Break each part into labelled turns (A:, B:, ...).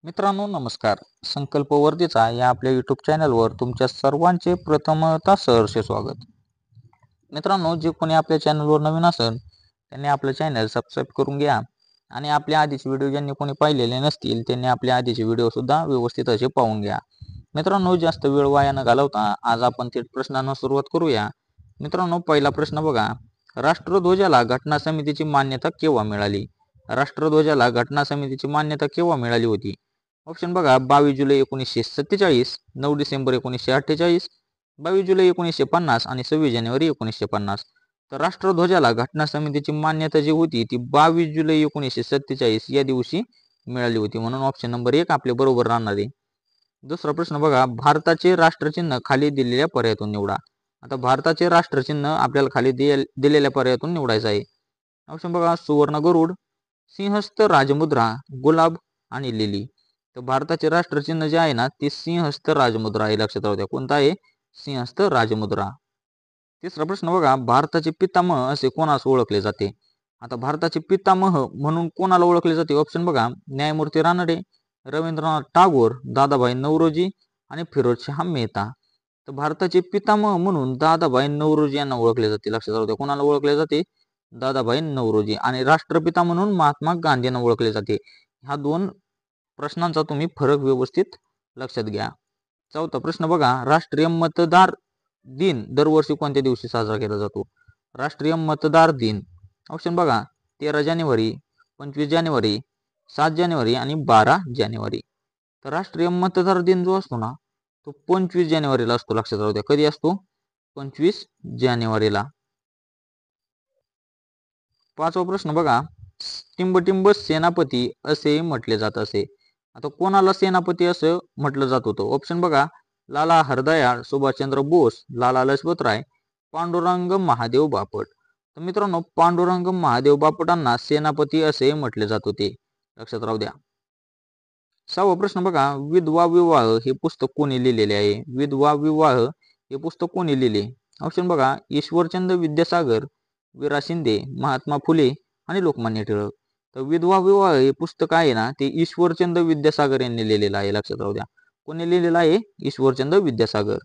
A: मित्रांनो नमस्कार. संकल्प वर्धेचा या आपल्या यूट्यूब चॅनलवर तुमच्या सर्वांचे प्रथमतः सहर्ष स्वागत. मित्रांनो, जे कोणी आपल्या चॅनलवर नवीन असेल त्यांनी आपलं चॅनल सबस्क्राईब करून घ्या आणि आपल्या आधीचे व्हिडिओ ज्यांनी कोणी पाहिलेले नसतील त्यांनी आपल्या आधीचे व्हिडिओ सुद्धा व्यवस्थित असे पाहून घ्या. मित्रांनो, जास्त वेळ वाया न घालवता आज आपण थेट प्रश्नांना सुरुवात करूया. मित्रांनो, पहिला प्रश्न बघा. राष्ट्रध्वजाला घटना समितीची मान्यता केव्हा मिळाली? राष्ट्रध्वजाला घटना समितीची मान्यता केव्हा मिळाली होती? ऑप्शन बघा. 22 जुलै 1947, 9 डिसेंबर 1948, 22 जुलै 1950 आणि 26 जानेवारी 1950. तर राष्ट्रध्वजाला घटना समितीची मान्यता जी होती ती 22 जुलै 1947 या दिवशी मिळाली होती, म्हणून ऑप्शन नंबर 1 आपले बरोबर राहणार आहे. दुसरा प्रश्न बघा. भारताचे राष्ट्रचिन्ह खाली दिलेल्या पर्यायातून निवडा. आता भारताचे राष्ट्रचिन्ह आपल्याला खाली दिलेल्या पर्यायातून निवडायचं आहे. ऑप्शन बघा. सुवर्ण गरुड, सिंहस्थ राजमुद्रा, गुलाब आणि लिली. तर भारताचे राष्ट्रचिन्ह जे आहे ना ते सिंहस्थ राजमुद्रा आहे. लक्षात राहू द्या, कोणता आहे? सिंहस्थ राजमुद्रा. तिसरा प्रश्न बघा. भारताचे पितामह असे कोणास ओळखले जाते? आता भारताचे पितामह म्हणून कोणाला ओळखले जाते? ऑप्शन बघा. न्यायमूर्ती रानडे, रवींद्रनाथ टागोर, दादाभाई नौरोजी आणि फिरोजशाह मेहता. तर भारताचे पितामह म्हणून दादाभाई नौरोजी यांना ओळखले जाते. लक्षात राहू द्या, कोणाला ओळखले जाते? दादाभाई नौरोजी. आणि राष्ट्रपिता म्हणून महात्मा गांधींना ओळखले जाते. ह्या दोन प्रश्नांचा तुम्ही फरक व्यवस्थित लक्षात घ्या. चौथा प्रश्न बघा. राष्ट्रीय मतदार दिन दरवर्षी कोणत्या दिवशी साजरा केला जातो? राष्ट्रीय मतदार दिन. ऑप्शन बघा. 13 जानेवारी, 25 जानेवारी, 7 जानेवारी आणि 12 जानेवारी. तर राष्ट्रीय मतदार दिन जो असतो ना तो 25 जानेवारीला असतो. लक्षात राहू द्या, कधी असतो? 25 जानेवारीला. पाचवा प्रश्न बघा. टिंबटिंब सेनापती असे म्हटले जात असे. आता कोणाला सेनापती असं म्हटलं जात होतं? ऑप्शन बघा. लाला हरदयाळ, सुभाषचंद्र बोस, लाला लजपतराय, पांडुरंग महादेव बापट. तर मित्रांनो, पांडुरंग महादेव बापटांना सेनापती असे म्हटले जात होते. लक्षात राहू द्या. सहावा प्रश्न बघा. विधवा विवाह हे पुस्तक कोणी लिहिलेले आहे? विधवा विवाह हे पुस्तक कोणी लिहिले? ऑप्शन बघा. ईश्वरचंद विद्यासागर, विरा शिंदे, महात्मा फुले आणि लोकमान्य टिळक. तर विधवा विवाह हे पुस्तक आहे ना ते ईश्वरचंद विद्यासागर यांनी लिहिलेलं आहे. लक्षात राहू द्या, कोणी लिहिलेलं आहे? ईश्वरचंद विद्यासागर.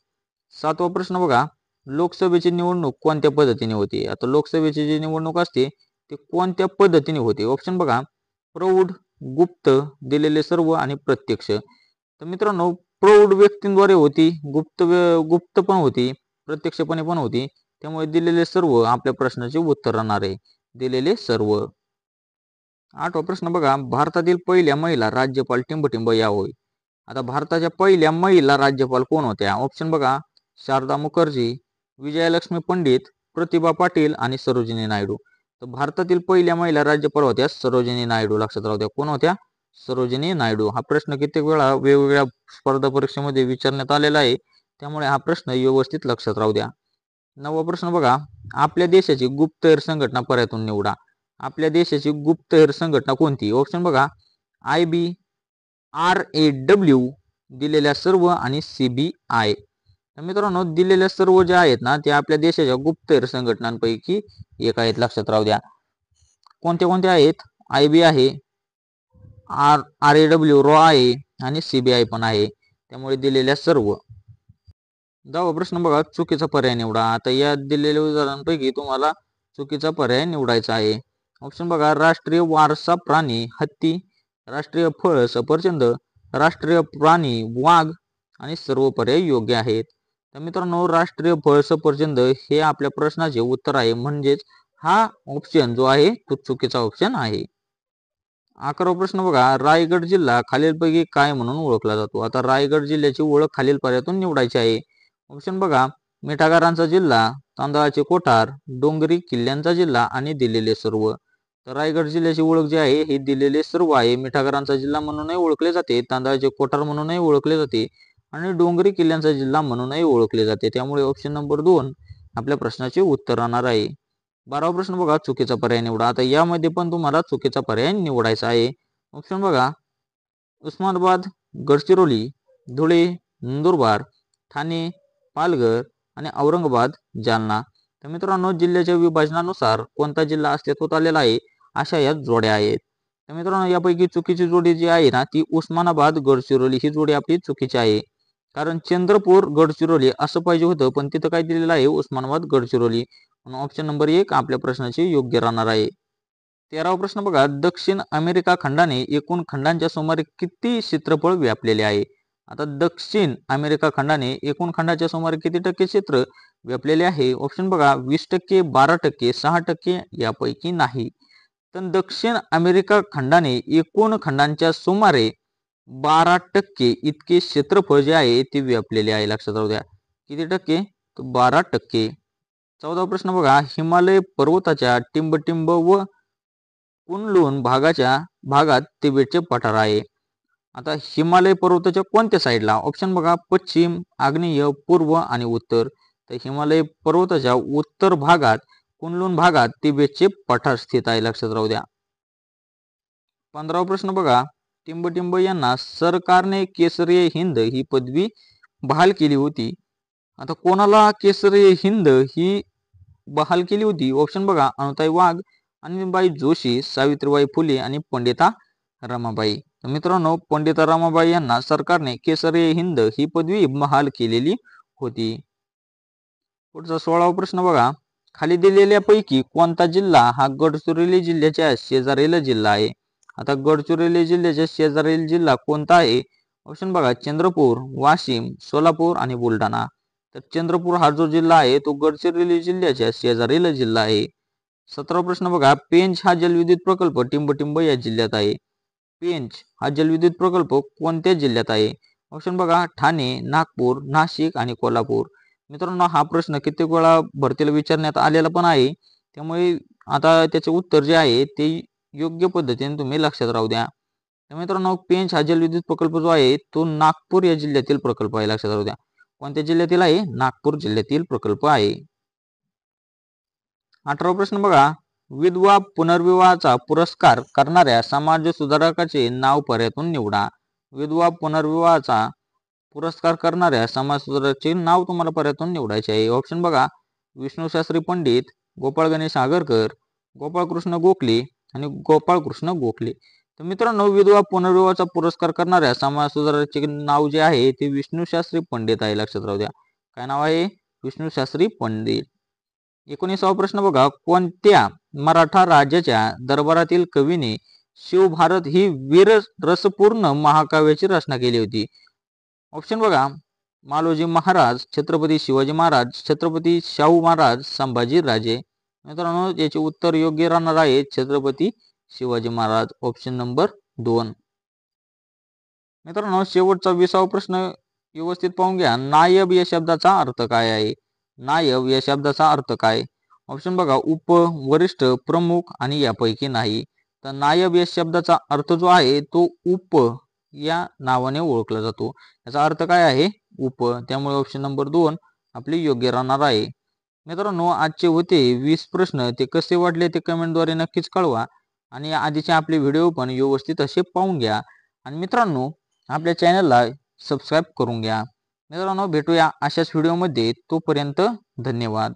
A: सातवा प्रश्न बघा. लोकसभेची निवडणूक कोणत्या पद्धतीने होते? आता लोकसभेची जी निवडणूक असते ते कोणत्या पद्धतीने होते? ऑप्शन बघा. प्रौढ, गुप्त, दिलेले सर्व आणि प्रत्यक्ष. तर मित्रांनो, प्रौढ व्यक्तींद्वारे होती, गुप्त पण होती, प्रत्यक्षपणे पण होती. त्यामुळे दिलेले सर्व आपल्या प्रश्नाचे उत्तर राहणार आहे. दिलेले सर्व. आठवा प्रश्न बघा. भारतातील पहिल्या महिला राज्यपाल टिंबटिंब या होय. आता भारताच्या पहिल्या महिला राज्यपाल कोण होत्या? ऑप्शन बघा. शारदा मुखर्जी, विजयालक्ष्मी पंडित, प्रतिभा पाटील आणि सरोजिनी नायडू. तर भारतातील पहिल्या महिला राज्यपाल होत्या सरोजिनी नायडू. लक्षात राहू द्या, कोण होत्या? सरोजिनी नायडू. हा प्रश्न कित्येक वेळा वेगवेगळ्या स्पर्धा परीक्षेमध्ये विचारण्यात आलेला आहे, त्यामुळे हा प्रश्न व्यवस्थित लक्षात राहू द्या. नववा प्रश्न बघा. आपल्या देशाची गुप्तहेर संघटना पर्यायातून निवडा. आपल्या देशाची गुप्तहेर संघटना कोणती? ऑप्शन बघा. IB, RAW, दिलेल्या सर्व आणि CBI. तर मित्रांनो, दिलेल्या सर्व ज्या आहेत ना ते आपल्या देशाच्या गुप्तहेर संघटनांपैकी एक आहेत. लक्षात राहू द्या. कोणत्या कोणत्या आहेत? IB आहे, RAW रॉ आहे आणि CBI पण आहे. त्यामुळे दिलेल्या सर्व. 10वा प्रश्न बघा. चुकीचा पर्याय निवडा. आता या दिलेल्या उदाहरणांपैकी तुम्हाला चुकीचा पर्याय निवडायचा आहे. ऑप्शन बघा. राष्ट्रीय वारसा प्राणी हत्ती, राष्ट्रीय फळ सफरचंद, राष्ट्रीय प्राणी वाघ आणि सर्व पर्याय योग्य आहेत. तर मित्रांनो, राष्ट्रीय फळ सफरचंद हे आपल्या प्रश्नाचे उत्तर आहे, म्हणजेच हा ऑप्शन जो आहे तो चुकीचा ऑप्शन आहे. 11वा प्रश्न बघा. रायगड जिल्हा खालीलपैकी काय म्हणून ओळखला जातो? आता रायगड जिल्ह्याची ओळख खालील पर्यायातून निवडायची आहे. ऑप्शन बघा. मिठागरांचा जिल्हा, तांदळाचे कोठार, डोंगरी किल्ल्यांचा जिल्हा आणि दिलेले सर्व. तर रायगड जिल्ह्याची ओळख जी आहे ही दिलेले सर्व आहे. मिठागरांचा जिल्हा म्हणूनही ओळखले जाते, तांदळाचे कोठार म्हणूनही ओळखले जाते आणि डोंगरी किल्ल्यांचा जिल्हा म्हणूनही ओळखले जाते. त्यामुळे ऑप्शन नंबर 2 आपल्या प्रश्नाचे उत्तर राहणार आहे. 12वा प्रश्न बघा. चुकीचा पर्याय निवडा. आता यामध्ये पण तुम्हाला चुकीचा पर्याय निवडायचा आहे. ऑप्शन बघा. उस्मानाबाद, गडचिरोली, धुळे, नंदुरबार, ठाणे, पालघर आणि औरंगाबाद, जालना. तर मित्रांनो, जिल्ह्याच्या विभाजनानुसार कोणता जिल्हा अस्तित्वात आलेला आहे अशा या जोड्या आहेत. तर मित्रांनो यापैकी चुकीची जोडी जी आहे ना ती उस्मानाबाद गडचिरोली ही जोडी आपली चुकीची आहे. कारण चंद्रपूर गडचिरोली असं पाहिजे होतं, पण तिथं काय दिलेलं आहे उस्मानाबाद गडचिरोली. म्हणून ऑप्शन नंबर 1 आपल्या प्रश्नाचे योग्य राहणार आहे. 13वा प्रश्न बघा, दक्षिण अमेरिका खंडाने एकूण खंडांच्या सुमारे किती क्षेत्रफळ व्यापलेले आहे? आता दक्षिण अमेरिका खंडाने एकूण खंडाच्या सुमारे किती टक्के क्षेत्र व्यापलेले आहे? ऑप्शन बघा 20%, 12%, 6% यापैकी नाही. तर दक्षिण अमेरिका खंडाने एकूण खंडांच्या सुमारे 12% इतके क्षेत्रफळ जे आहे ते व्यापलेले आहे. लक्षात राहू द्या. किती टक्के? तर 12%. 14वा प्रश्न बघा, हिमालय पर्वताच्या टिंबटिंब व कुनलुन भागात तिबेटचे पठार आहे. आता हिमालय पर्वताच्या कोणत्या साईडला? ऑप्शन बघा पश्चिम, आग्नेय, पूर्व आणि उत्तर. तर हिमालय पर्वताच्या उत्तर भागात कुनलुन भागात तिबेटचे पठार स्थित आहे. लक्षात राहू द्या. 15वा प्रश्न बघा, टिंबटिंब यांना सरकारने केसरीय हिंद ही पदवी बहाल केली होती. आता कोणाला केसरीय हिंद ही बहाल केली होती? ऑप्शन बघा अनुताई वाघ, अनिलबाई जोशी, सावित्रीबाई फुले आणि पंडिता रमाबाई. तर मित्रांनो पंडिता रमाबाई यांना सरकारने केसरीय हिंद ही पदवी बहाल केलेली होती. पुढचा 16वा प्रश्न बघा, खाली दिलेल्यापैकी कोणता जिल्हा हा गडचिरोली जिल्ह्याच्या शेजारील जिल्हा आहे? आता गडचिरोली जिल्ह्याच्या शेजारील जिल्हा कोणता आहे? ऑप्शन बघा चंद्रपूर, वाशिम, सोलापूर आणि बुलढाणा. तर चंद्रपूर हा जो जिल्हा आहे तो गडचिरोली जिल्ह्याच्या शेजारील जिल्हा आहे. 17वा प्रश्न बघा, पेंच हा जलविद्युत प्रकल्प टिंबटिंब या जिल्ह्यात आहे. पेंच हा जलविद्युत प्रकल्प कोणत्या जिल्ह्यात आहे? ऑप्शन बघा ठाणे, नागपूर, नाशिक आणि कोल्हापूर. मित्रांनो हा प्रश्न कित्येक वेळा भरतीला विचारण्यात आलेला पण आहे, त्यामुळे आता त्याचे उत्तर जे आहे ते योग्य पद्धतीने तुम्ही लक्षात राहू द्या. तर मित्रांनो पेंच हा जलविद्युत प्रकल्प जो आहे तो नागपूर या जिल्ह्यातील प्रकल्प आहे. लक्षात राहू द्या. कोणत्या जिल्ह्यातील आहे? नागपूर जिल्ह्यातील प्रकल्प आहे. 18वा प्रश्न बघा, विधवा पुनर्विवाहाचा पुरस्कार करणाऱ्या समाज सुधारकाचे नाव पर्यायातून निवडा. विधवा पुनर्विवाहाचा पुरस्कार करणाऱ्या समाज सुधारकाचे नाव तुम्हाला पर्यायातून निवडायचे आहे. ऑप्शन बघा विष्णुशास्त्री पंडित, गोपाळ गणेश आगरकर, गोपाळकृष्ण गोखले आणि गोपाळकृष्ण गोखले. तर मित्रांनो विधवा पुनर्विवाहाचा पुरस्कार करणाऱ्या समाज सुधारकाचे नाव जे आहे ते विष्णुशास्त्री पंडित आहे. लक्षात राहू द्या. काय नाव आहे? विष्णुशास्त्री पंडित. 19वा प्रश्न बघा, कोणत्या मराठा राजाच्या दरबारातील कवीने शिवभारत ही वीर रसपूर्ण महाकाव्याची रचना केली होती? ऑप्शन बघा मालोजी महाराज, छत्रपती शिवाजी महाराज, छत्रपती शाहू महाराज, संभाजी राजे. मित्रांनो याचे उत्तर योग्य राहणार आहे छत्रपती शिवाजी महाराज. Option number 2. मित्रांनो शेवटचा 20वा प्रश्न व्यवस्थित पाहून घ्या. नायब या शब्दाचा अर्थ काय आहे? नायब या शब्दाचा अर्थ काय? ऑप्शन बघा उप, वरिष्ठ, प्रमुख आणि यापैकी नाही. तर नायब या शब्दाचा अर्थ जो आहे तो उप या नावाने ओळखला जातो. याचा अर्थ काय आहे? उप. त्यामुळे ऑप्शन नंबर 2 आपली योग्य राहणार आहे. मित्रांनो आजचे होते 20 प्रश्न. ते कसे वाटले ते कमेंटद्वारे नक्कीच कळवा आणि आधीचे आपले व्हिडिओ पण व्यवस्थित असे पाहून घ्या आणि मित्रांनो आपल्या चॅनलला सबस्क्राईब करून घ्या. मित्रांनो भेटूया अशाच व्हिडिओमध्ये. तोपर्यंत धन्यवाद.